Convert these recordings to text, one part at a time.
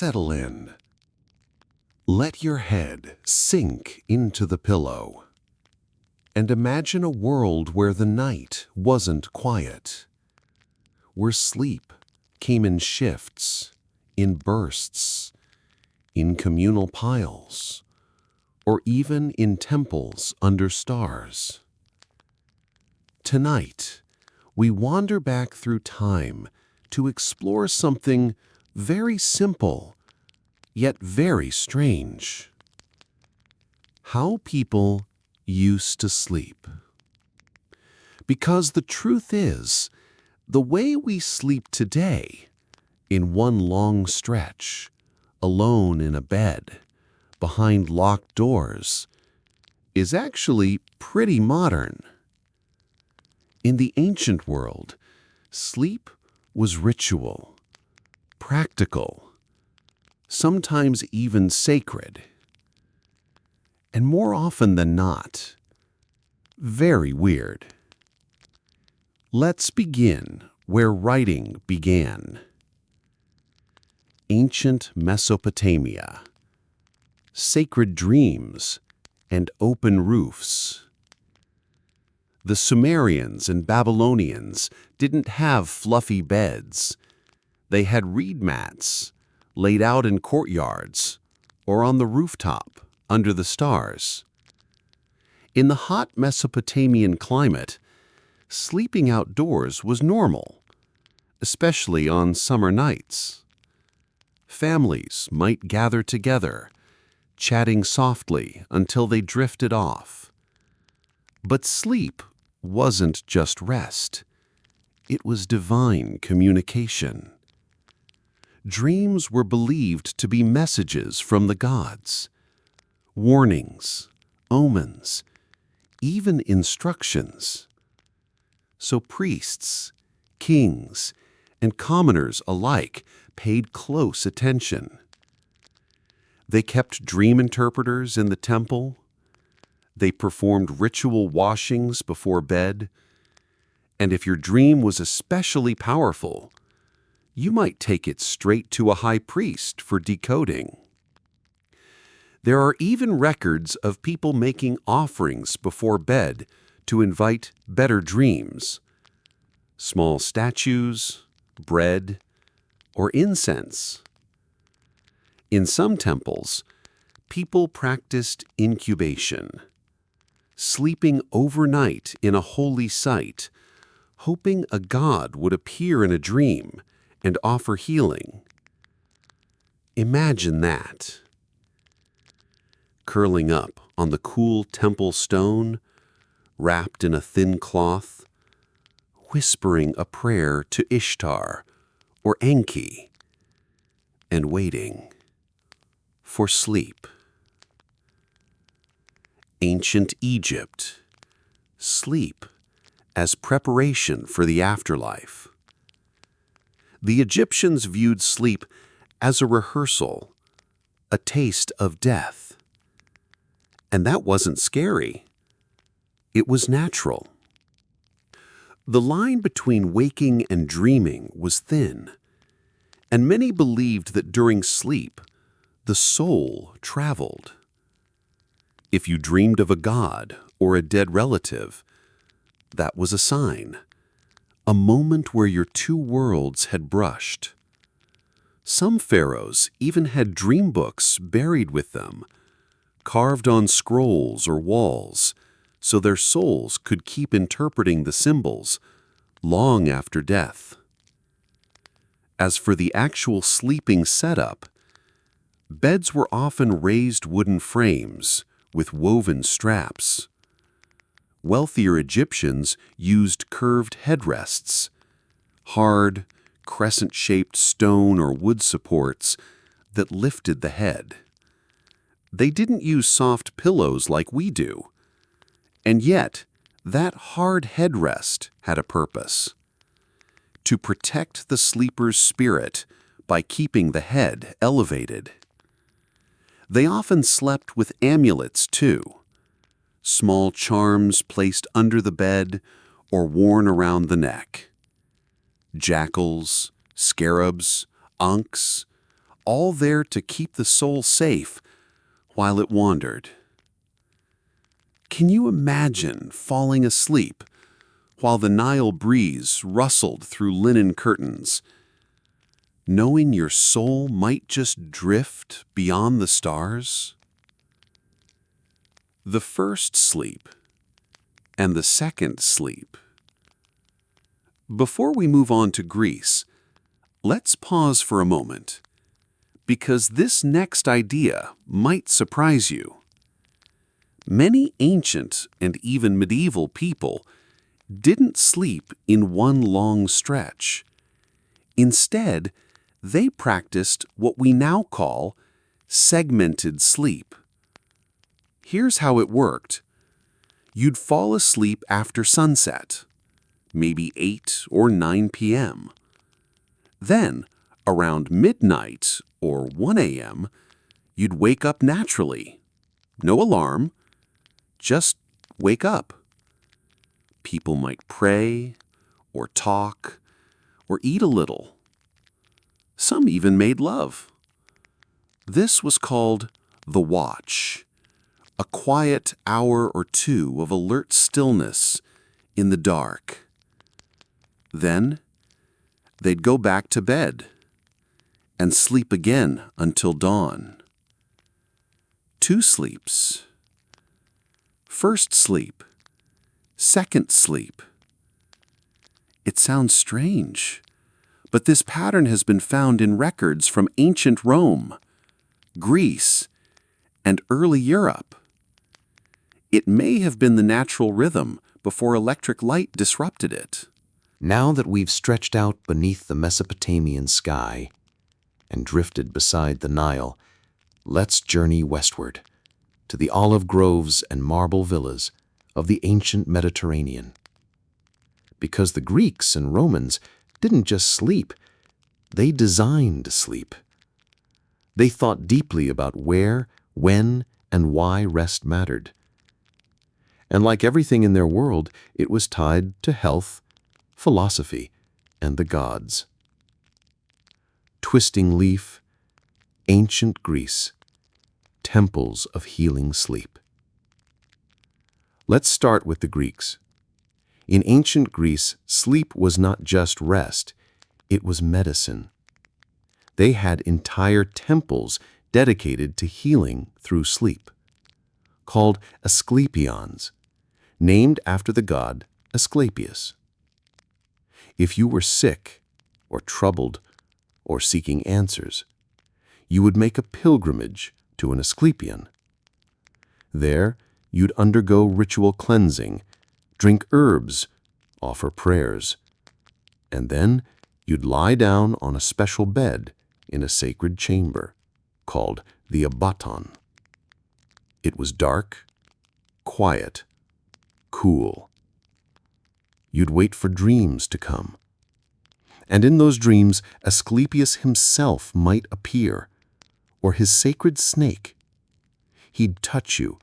settle in. Let your head sink into the pillow. And imagine a world where the night wasn't quiet, where sleep came in shifts, in bursts, in communal piles, or even in temples under stars. Tonight, we wander back through time to explore something very simple, yet very strange. How people used to sleep. Because the truth is, the way we sleep today, in one long stretch, alone in a bed, behind locked doors, is actually pretty modern. In the ancient world, sleep was ritual, practical, sometimes even sacred, and more often than not, very weird. Let's begin where writing began. Ancient Mesopotamia, sacred dreams, and open roofs. The Sumerians and Babylonians didn't have fluffy beds. They had reed mats, laid out in courtyards, or on the rooftop, under the stars. In the hot Mesopotamian climate, sleeping outdoors was normal, especially on summer nights. Families might gather together, chatting softly until they drifted off. But sleep wasn't just rest. It was divine communication. Dreams were believed to be messages from the gods, warnings, omens, even instructions. So priests, kings, and commoners alike paid close attention. They kept dream interpreters in the temple. They performed ritual washings before bed. And if your dream was especially powerful, you might take it straight to a high priest for decoding. There are even records of people making offerings before bed to invite better dreams. Small statues, bread, or incense. In some temples, people practiced incubation, sleeping overnight in a holy site, hoping a god would appear in a dream and offer healing. Imagine that. Curling up on the cool temple stone, wrapped in a thin cloth, whispering a prayer to Ishtar or Enki, and waiting for sleep. Ancient Egypt, sleep as preparation for the afterlife. The Egyptians viewed sleep as a rehearsal, a taste of death. And that wasn't scary. It was natural. The line between waking and dreaming was thin, and many believed that during sleep, the soul traveled. If you dreamed of a god or a dead relative, that was a sign, a moment where your two worlds had brushed. Some pharaohs even had dream books buried with them, carved on scrolls or walls, so their souls could keep interpreting the symbols long after death. As for the actual sleeping setup, beds were often raised wooden frames with woven straps. Wealthier Egyptians used curved headrests, hard, crescent-shaped stone or wood supports that lifted the head. They didn't use soft pillows like we do. And yet, that hard headrest had a purpose: to protect the sleeper's spirit by keeping the head elevated. They often slept with amulets too, small charms placed under the bed or worn around the neck. Jackals, scarabs, ankhs, all there to keep the soul safe while it wandered. Can you imagine falling asleep while the Nile breeze rustled through linen curtains, knowing your soul might just drift beyond the stars? The first sleep and the second sleep. Before we move on to Greece, let's pause for a moment, because this next idea might surprise you. Many ancient and even medieval people didn't sleep in one long stretch. Instead, they practiced what we now call segmented sleep. Here's how it worked. You'd fall asleep after sunset, maybe 8 or 9 p.m. Then, around midnight or 1 a.m., you'd wake up naturally. No alarm, just wake up. People might pray, or talk, or eat a little. Some even made love. This was called the watch, a quiet hour or two of alert stillness in the dark. Then, they'd go back to bed and sleep again until dawn. 2 sleeps. First sleep. Second sleep. It sounds strange, but this pattern has been found in records from ancient Rome, Greece, and early Europe. It may have been the natural rhythm before electric light disrupted it. Now that we've stretched out beneath the Mesopotamian sky and drifted beside the Nile, let's journey westward to the olive groves and marble villas of the ancient Mediterranean. Because the Greeks and Romans didn't just sleep, they designed sleep. They thought deeply about where, when, and why rest mattered. And like everything in their world, it was tied to health, philosophy, and the gods. Twisting leaf, ancient Greece, temples of healing sleep. Let's start with the Greeks. In ancient Greece, sleep was not just rest, it was medicine. They had entire temples dedicated to healing through sleep, called Asclepions, named after the god Asclepius. If you were sick, or troubled, or seeking answers, you would make a pilgrimage to an Asclepion. There, you'd undergo ritual cleansing, drink herbs, offer prayers, and then you'd lie down on a special bed in a sacred chamber called the abaton. It was dark, quiet, cool. You'd wait for dreams to come. And in those dreams, Asclepius himself might appear, or his sacred snake. He'd touch you,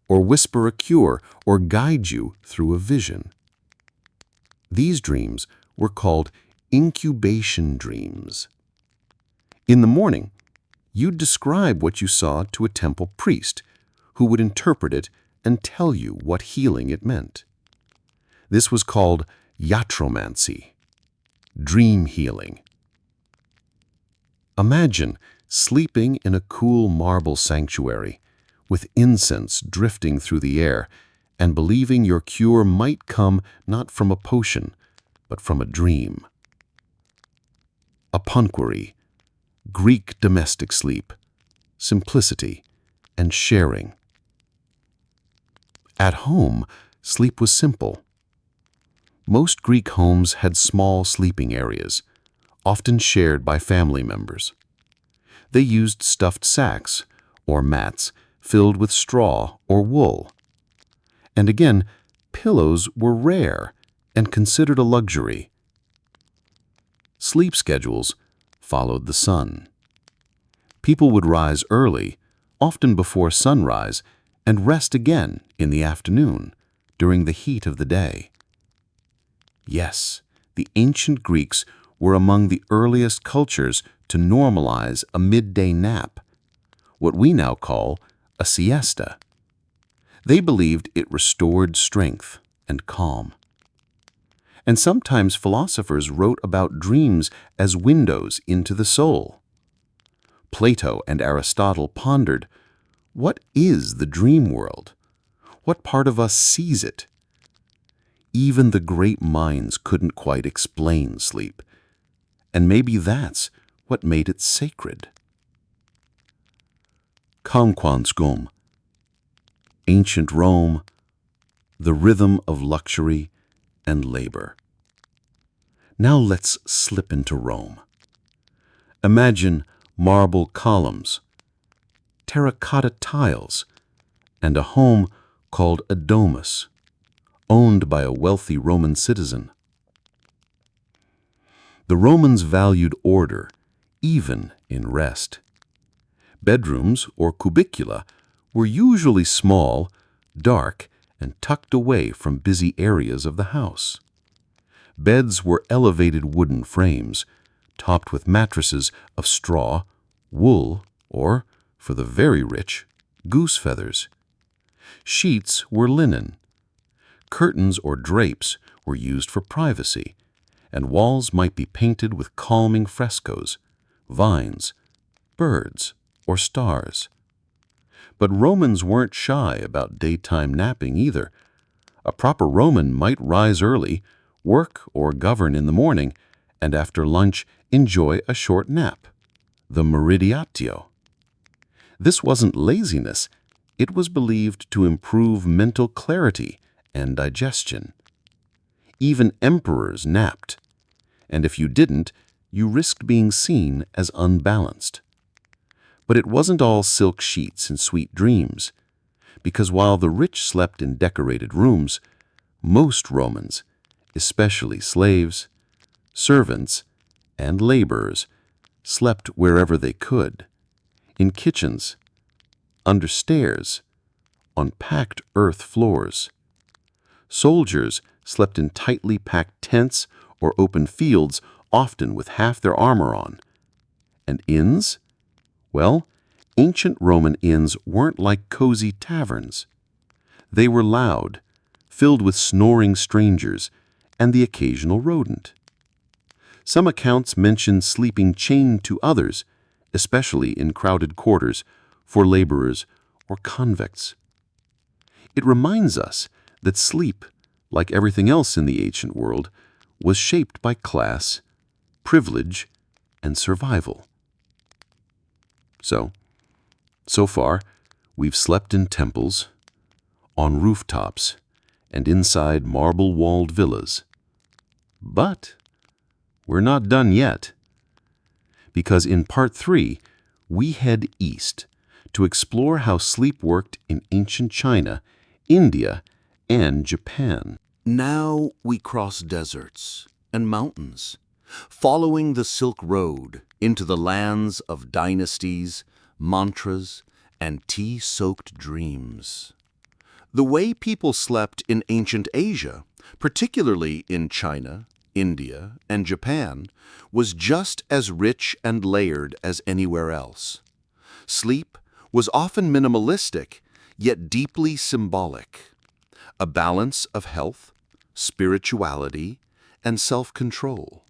or whisper a cure, or guide you through a vision. These dreams were called incubation dreams. In the morning, you'd describe what you saw to a temple priest, who would interpret it and tell you what healing it meant. This was called iatromancy, dream healing. Imagine sleeping in a cool marble sanctuary, with incense drifting through the air, and believing your cure might come not from a potion, but from a dream. Apunquary, Greek domestic sleep, simplicity, and sharing. At home, sleep was simple. Most Greek homes had small sleeping areas, often shared by family members. They used stuffed sacks, or mats, filled with straw or wool. And again, pillows were rare and considered a luxury. Sleep schedules followed the sun. People would rise early, often before sunrise, and rest again in the afternoon, during the heat of the day. Yes, the ancient Greeks were among the earliest cultures to normalize a midday nap, what we now call a siesta. They believed it restored strength and calm. And sometimes philosophers wrote about dreams as windows into the soul. Plato and Aristotle pondered, what is the dream world? What part of us sees it? Even the great minds couldn't quite explain sleep, and maybe that's what made it sacred. Kamkwansgum, ancient Rome, the rhythm of luxury and labor. Now let's slip into Rome. Imagine marble columns, terracotta tiles, and a home called a domus, owned by a wealthy Roman citizen. The Romans valued order, even in rest. Bedrooms, or cubicula, were usually small, dark, and tucked away from busy areas of the house. Beds were elevated wooden frames, topped with mattresses of straw, wool, or, for the very rich, goose feathers. Sheets were linen. Curtains or drapes were used for privacy, and walls might be painted with calming frescoes, vines, birds, or stars. But Romans weren't shy about daytime napping either. A proper Roman might rise early, work or govern in the morning, and after lunch enjoy a short nap, the meridiatio. This wasn't laziness. It was believed to improve mental clarity and digestion. Even emperors napped, and if you didn't, you risked being seen as unbalanced. But it wasn't all silk sheets and sweet dreams, because while the rich slept in decorated rooms, most Romans, especially slaves, servants, and laborers, slept wherever they could, in kitchens, under stairs, on packed earth floors. Soldiers slept in tightly packed tents or open fields, often with half their armor on. And inns? Well, ancient Roman inns weren't like cozy taverns. They were loud, filled with snoring strangers and the occasional rodent. Some accounts mention sleeping chained to others, especially in crowded quarters, for laborers or convicts. It reminds us that sleep, like everything else in the ancient world, was shaped by class, privilege, and survival. So far, we've slept in temples, on rooftops, and inside marble-walled villas. But we're not done yet, because in Part 3, we head east to explore how sleep worked in ancient China, India, and Japan. Now we cross deserts and mountains, following the Silk Road into the lands of dynasties, mantras, and tea-soaked dreams. The way people slept in ancient Asia, particularly in China, India, and Japan, was just as rich and layered as anywhere else. Sleep was often minimalistic, yet deeply symbolic. A balance of health, spirituality, and self-control.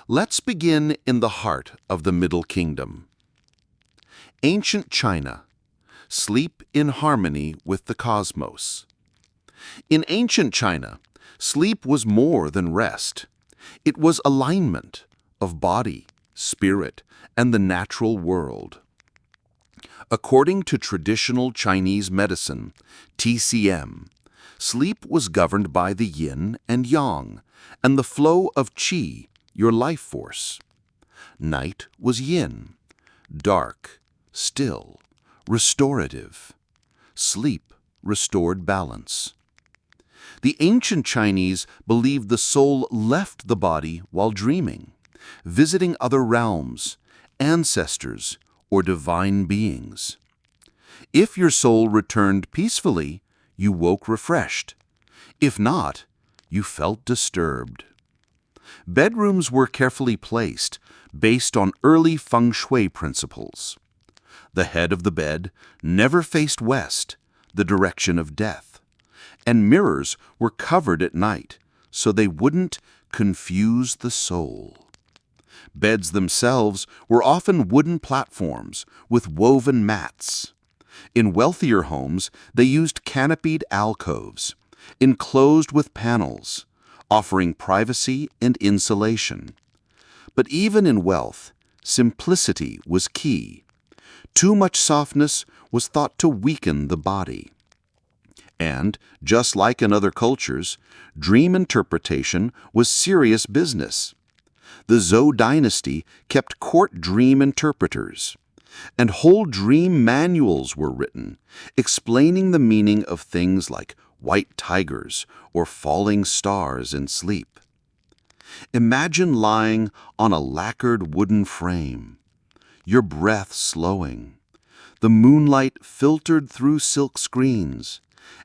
Let's begin in the heart of the Middle Kingdom. Ancient China. Sleep in harmony with the cosmos. In ancient China, sleep was more than rest. It was alignment of body, spirit, and the natural world. According to traditional Chinese medicine, TCM, sleep was governed by the yin and yang, and the flow of qi, your life force. Night was yin, dark, still, restorative. Sleep restored balance. The ancient Chinese believed the soul left the body while dreaming, visiting other realms, ancestors, or divine beings. If your soul returned peacefully, you woke refreshed. If not, you felt disturbed. Bedrooms were carefully placed, based on early feng shui principles. The head of the bed never faced west, the direction of death, and mirrors were covered at night so they wouldn't confuse the soul. Beds themselves were often wooden platforms with woven mats. In wealthier homes, they used canopied alcoves, enclosed with panels, offering privacy and insulation. But even in wealth, simplicity was key. Too much softness was thought to weaken the body. And, just like in other cultures, dream interpretation was serious business. The Zhou dynasty kept court dream interpreters, and whole dream manuals were written, explaining the meaning of things like white tigers or falling stars in sleep. Imagine lying on a lacquered wooden frame, your breath slowing, the moonlight filtered through silk screens,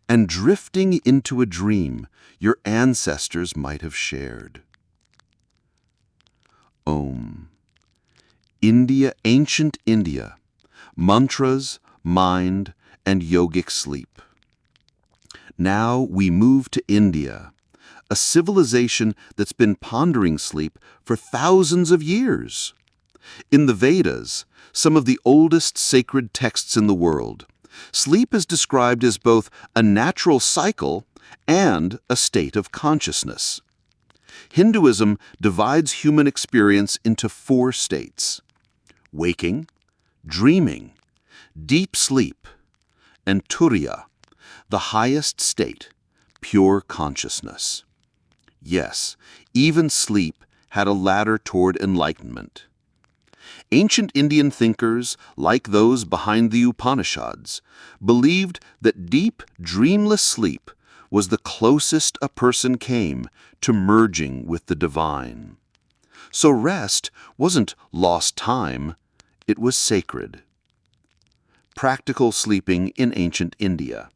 and drifting into a dream your ancestors might have shared. Om. Ancient India. Mantras, mind, and yogic sleep. Now we move to India, a civilization that's been pondering sleep for thousands of years. In the Vedas, some of the oldest sacred texts in the world, sleep is described as both a natural cycle and a state of consciousness. Hinduism divides human experience into 4 states: waking, dreaming, deep sleep, and turiya, the highest state, pure consciousness. Yes, even sleep had a ladder toward enlightenment. Ancient Indian thinkers, like those behind the Upanishads, believed that deep, dreamless sleep was the closest a person came to merging with the divine. So rest wasn't lost time, it was sacred. Practical sleeping in ancient India.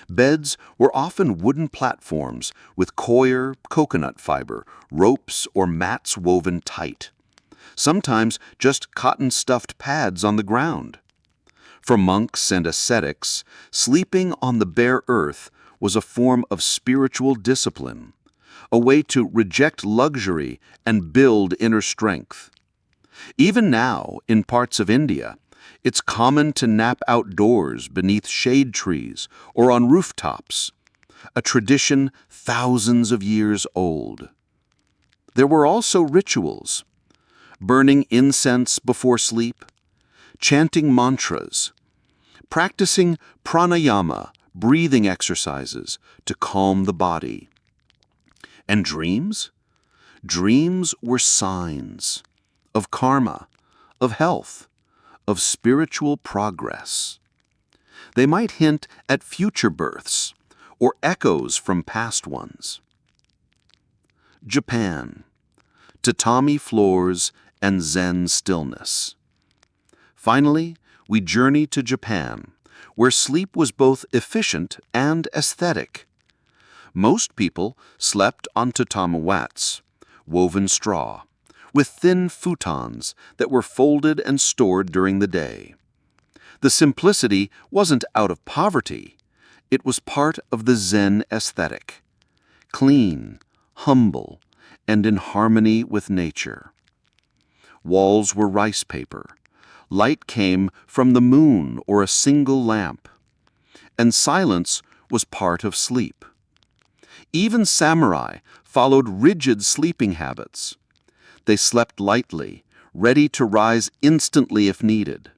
Beds were often wooden platforms with coir, coconut fiber, ropes, or mats woven tight. Sometimes just cotton-stuffed pads on the ground. For monks and ascetics, sleeping on the bare earth was a form of spiritual discipline, a way to reject luxury and build inner strength. Even now, in parts of India, it's common to nap outdoors beneath shade trees or on rooftops, a tradition thousands of years old. There were also rituals: burning incense before sleep, chanting mantras, practicing pranayama, breathing exercises to calm the body. And dreams? Dreams were signs of karma, of health, of spiritual progress. They might hint at future births or echoes from past ones. Japan. Tatami floors and Zen stillness. Finally, we journey to Japan, where sleep was both efficient and aesthetic. Most people slept on tatami mats, woven straw, with thin futons that were folded and stored during the day. The simplicity wasn't out of poverty, it was part of the Zen aesthetic. Clean, humble, and in harmony with nature. Walls were rice paper. Light came from the moon or a single lamp. And silence was part of sleep. Even samurai followed rigid sleeping habits. They slept lightly, ready to rise instantly if needed.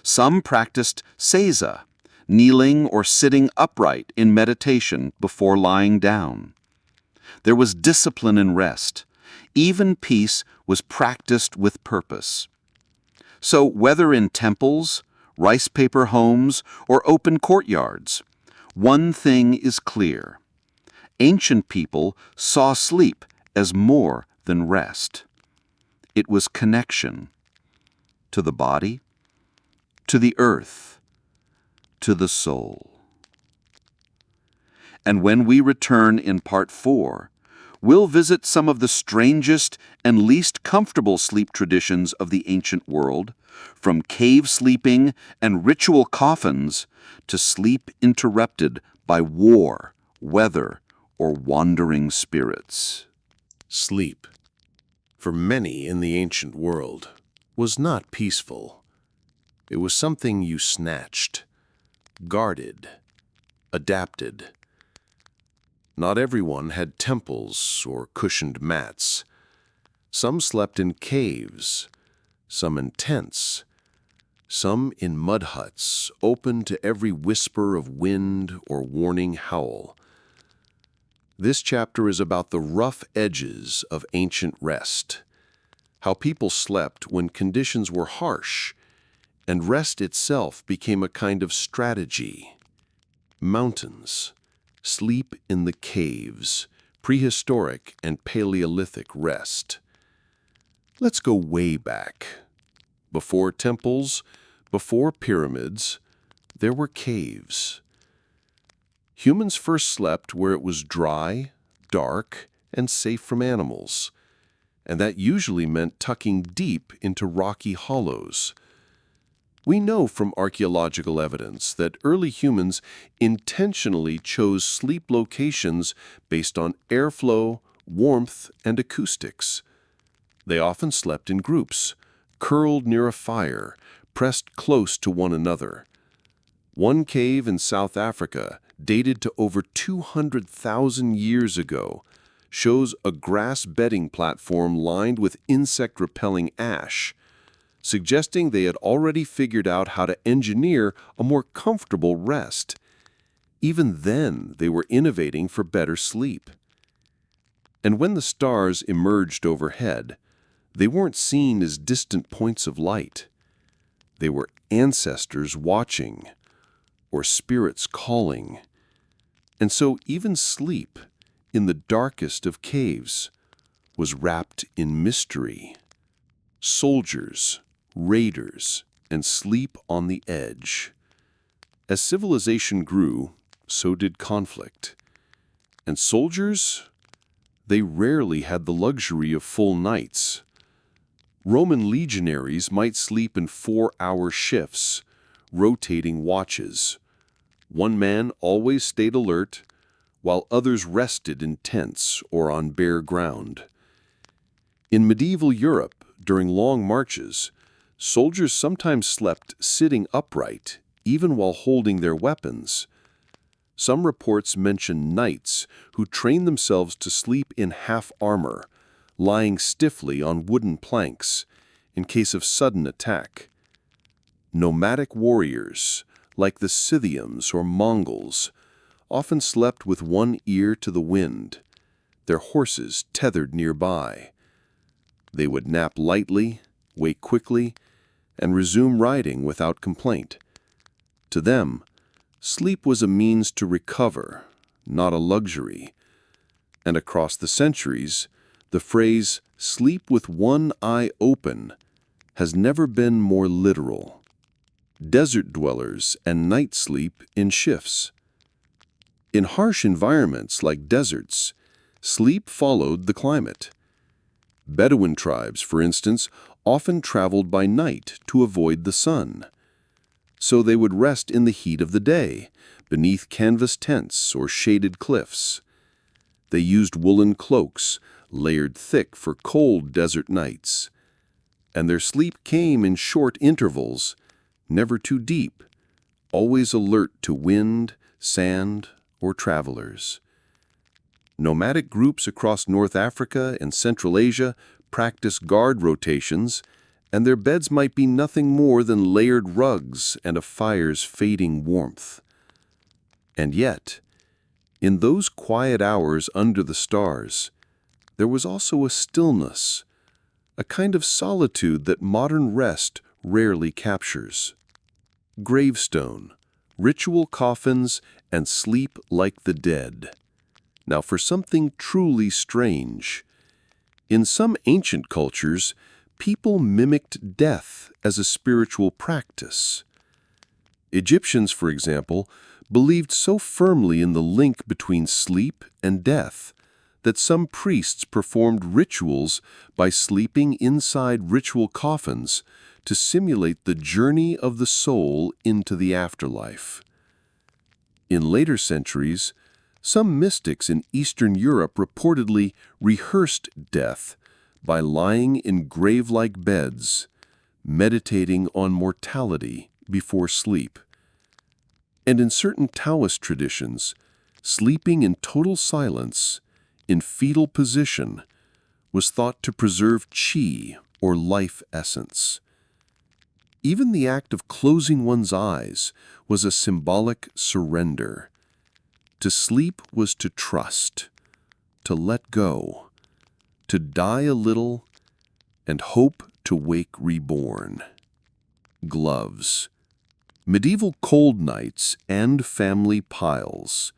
Some practiced seiza, kneeling or sitting upright in meditation before lying down. There was discipline in rest. Even peace was practiced with purpose. So whether in temples, rice paper homes, or open courtyards, one thing is clear. Ancient people saw sleep as more than rest. It was connection to the body, to the earth, to the soul. And when we return in part 4, we'll visit some of the strangest and least comfortable sleep traditions of the ancient world, from cave sleeping and ritual coffins to sleep interrupted by war, weather, or wandering spirits. Sleep, for many in the ancient world, was not peaceful. It was something you snatched, guarded, adapted. Not everyone had temples or cushioned mats. Some slept in caves, some in tents, some in mud huts open to every whisper of wind or warning howl. This chapter is about the rough edges of ancient rest, how people slept when conditions were harsh, and rest itself became a kind of strategy. Mountains, sleep in the caves, prehistoric and Paleolithic rest. Let's go way back. Before temples, before pyramids, there were caves. Humans first slept where it was dry, dark, and safe from animals, and that usually meant tucking deep into rocky hollows. We know from archaeological evidence that early humans intentionally chose sleep locations based on airflow, warmth, and acoustics. They often slept in groups, curled near a fire, pressed close to one another. One cave in South Africa, dated to over 200,000 years ago, shows a grass bedding platform lined with insect-repelling ash, suggesting they had already figured out how to engineer a more comfortable rest. Even then, they were innovating for better sleep. And when the stars emerged overhead, they weren't seen as distant points of light. They were ancestors watching, or spirits calling. And so even sleep, in the darkest of caves, was wrapped in mystery. Soldiers, raiders, and sleep on the edge. As civilization grew, so did conflict. And soldiers, they rarely had the luxury of full nights. Roman legionaries might sleep in 4-hour shifts, rotating watches. One man always stayed alert, while others rested in tents or on bare ground. In medieval Europe, during long marches, soldiers sometimes slept sitting upright, even while holding their weapons. Some reports mention knights who trained themselves to sleep in half armor, lying stiffly on wooden planks in case of sudden attack. Nomadic warriors, like the Scythians or Mongols, often slept with one ear to the wind, their horses tethered nearby. They would nap lightly, wake quickly, and resume riding without complaint. To them, sleep was a means to recover, not a luxury. And across the centuries, the phrase, "sleep with one eye open," has never been more literal. Desert dwellers and night sleep in shifts. In harsh environments like deserts, sleep followed the climate. Bedouin tribes, for instance, often traveled by night to avoid the sun. So they would rest in the heat of the day, beneath canvas tents or shaded cliffs. They used woolen cloaks, layered thick for cold desert nights. And their sleep came in short intervals, never too deep, always alert to wind, sand, or travelers. Nomadic groups across North Africa and Central Asia practice guard rotations, and their beds might be nothing more than layered rugs and a fire's fading warmth. And yet, in those quiet hours under the stars, there was also a stillness, a kind of solitude that modern rest rarely captures. Gravestone, ritual coffins, and sleep like the dead. Now for something truly strange. In some ancient cultures, people mimicked death as a spiritual practice. Egyptians, for example, believed so firmly in the link between sleep and death that some priests performed rituals by sleeping inside ritual coffins to simulate the journey of the soul into the afterlife. In later centuries, some mystics in Eastern Europe reportedly rehearsed death by lying in grave-like beds, meditating on mortality before sleep. And in certain Taoist traditions, sleeping in total silence, in fetal position, was thought to preserve qi, or life essence. Even the act of closing one's eyes was a symbolic surrender. To sleep was to trust, to let go, to die a little, and hope to wake reborn. Gloves. Medieval cold nights and family piles.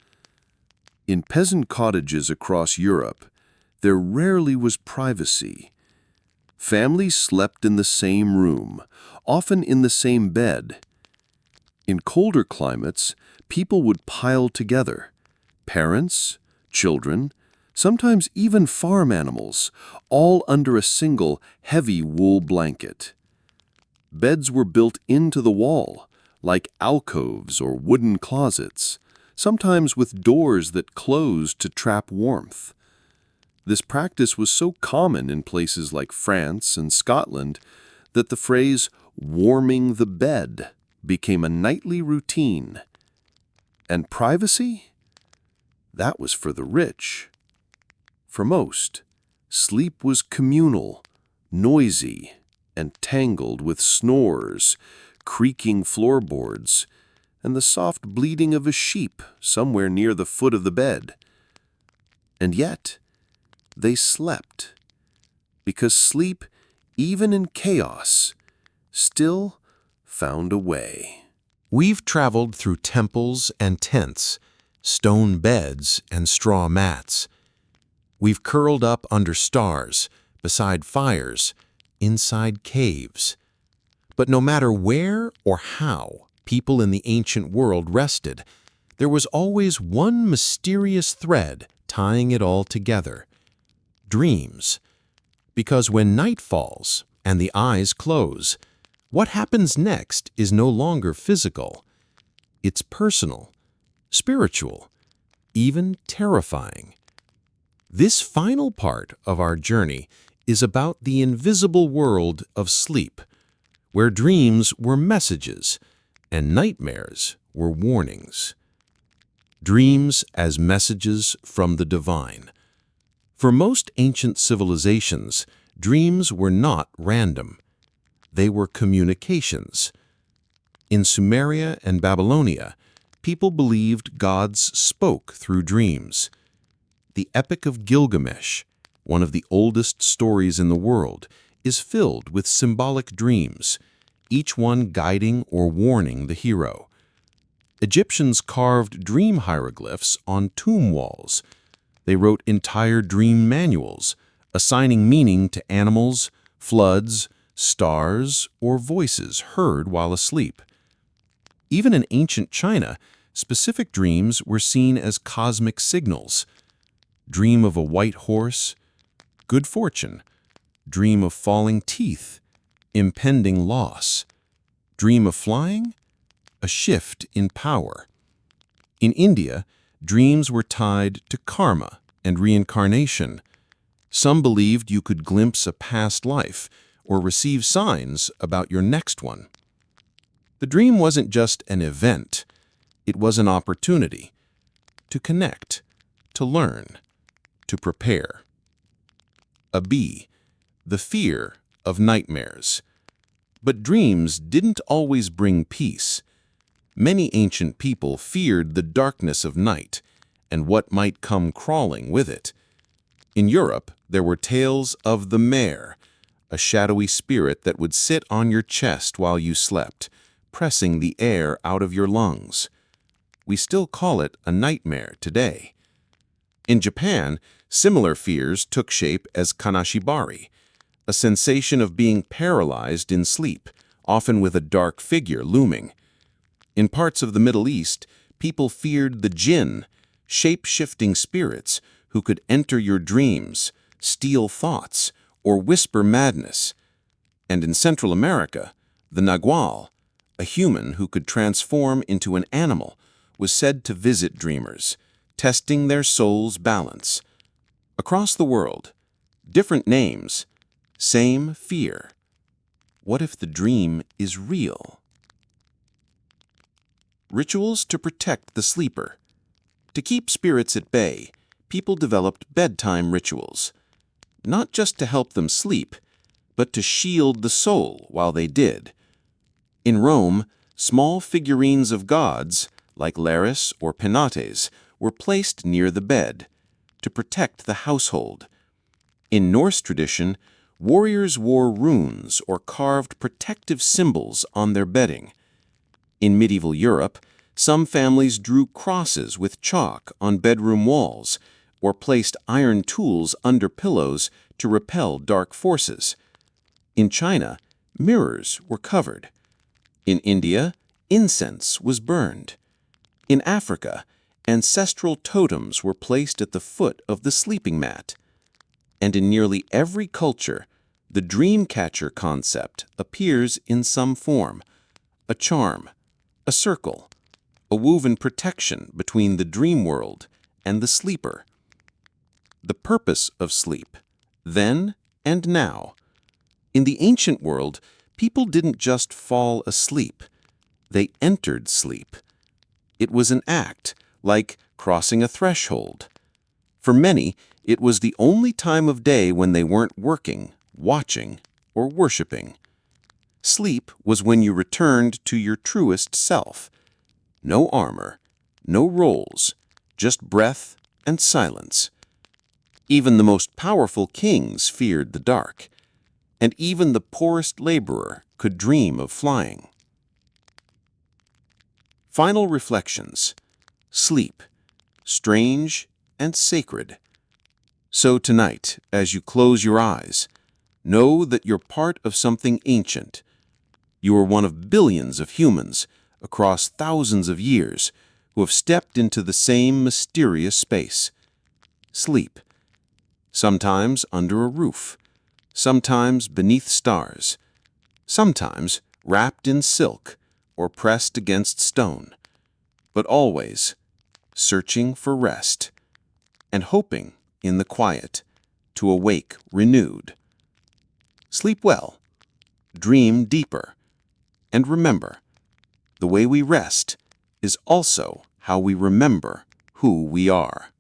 In peasant cottages across Europe, there rarely was privacy. Families slept in the same room, often in the same bed. In colder climates, people would pile together. Parents, children, sometimes even farm animals, all under a single heavy wool blanket. Beds were built into the wall, like alcoves or wooden closets, sometimes with doors that closed to trap warmth. This practice was so common in places like France and Scotland that the phrase "warming the bed" became a nightly routine. And privacy? That was for the rich. For most, sleep was communal, noisy, and tangled with snores, creaking floorboards, and the soft bleating of a sheep somewhere near the foot of the bed. And yet, they slept, because sleep, even in chaos, still found a way. We've traveled through temples and tents, stone beds and straw mats. We've curled up under stars, beside fires, inside caves. But no matter where or how people in the ancient world rested, there was always one mysterious thread tying it all together: dreams. Because when night falls and the eyes close, what happens next is no longer physical. It's personal, spiritual, even terrifying. This final part of our journey is about the invisible world of sleep, where dreams were messages and nightmares were warnings. Dreams as messages from the divine. For most ancient civilizations, dreams were not random. They were communications. In Sumeria and Babylonia, people believed gods spoke through dreams. The Epic of Gilgamesh, one of the oldest stories in the world, is filled with symbolic dreams, each one guiding or warning the hero. Egyptians carved dream hieroglyphs on tomb walls. They wrote entire dream manuals, assigning meaning to animals, floods, stars, or voices heard while asleep. Even in ancient China, specific dreams were seen as cosmic signals. Dream of a white horse, good fortune. Dream of falling teeth, impending loss. Dream of flying, a shift in power. In India, dreams were tied to karma and reincarnation. Some believed you could glimpse a past life or receive signs about your next one. The dream wasn't just an event, it was an opportunity to connect, to learn, to prepare. A B, the fear of nightmares. But dreams didn't always bring peace. Many ancient people feared the darkness of night and what might come crawling with it. In Europe, there were tales of the mare, a shadowy spirit that would sit on your chest while you slept, pressing the air out of your lungs. We still call it a nightmare today. In Japan, similar fears took shape as kanashibari, a sensation of being paralyzed in sleep, often with a dark figure looming. In parts of the Middle East, people feared the jinn, shape-shifting spirits who could enter your dreams, steal thoughts, or whisper madness. And in Central America, the nagual, a human who could transform into an animal, was said to visit dreamers, testing their soul's balance. Across the world, different names, same fear. What if the dream is real? Rituals to protect the sleeper. To keep spirits at bay, people developed bedtime rituals, not just to help them sleep, but to shield the soul while they did. In Rome, small figurines of gods, like Lares or Penates, were placed near the bed to protect the household. In Norse tradition, warriors wore runes or carved protective symbols on their bedding. In medieval Europe, some families drew crosses with chalk on bedroom walls or placed iron tools under pillows to repel dark forces. In China, mirrors were covered. In India, incense was burned. In Africa, ancestral totems were placed at the foot of the sleeping mat. And in nearly every culture, the dream catcher concept appears in some form: a charm, a circle, a woven protection between the dream world and the sleeper. The purpose of sleep, then and now. In the ancient world, people didn't just fall asleep. They entered sleep. It was an act, like crossing a threshold. For many, it was the only time of day when they weren't working, watching, or worshiping. Sleep was when you returned to your truest self. No armor, no roles, just breath and silence. Even the most powerful kings feared the dark, and even the poorest laborer could dream of flying. Final reflections. Sleep, strange and sacred. So tonight, as you close your eyes, know that you're part of something ancient. You are one of billions of humans across thousands of years who have stepped into the same mysterious space. Sleep. Sometimes under a roof, sometimes beneath stars, sometimes wrapped in silk or pressed against stone, but always searching for rest and hoping in the quiet to awake renewed. Sleep well, dream deeper, and remember, the way we rest is also how we remember who we are.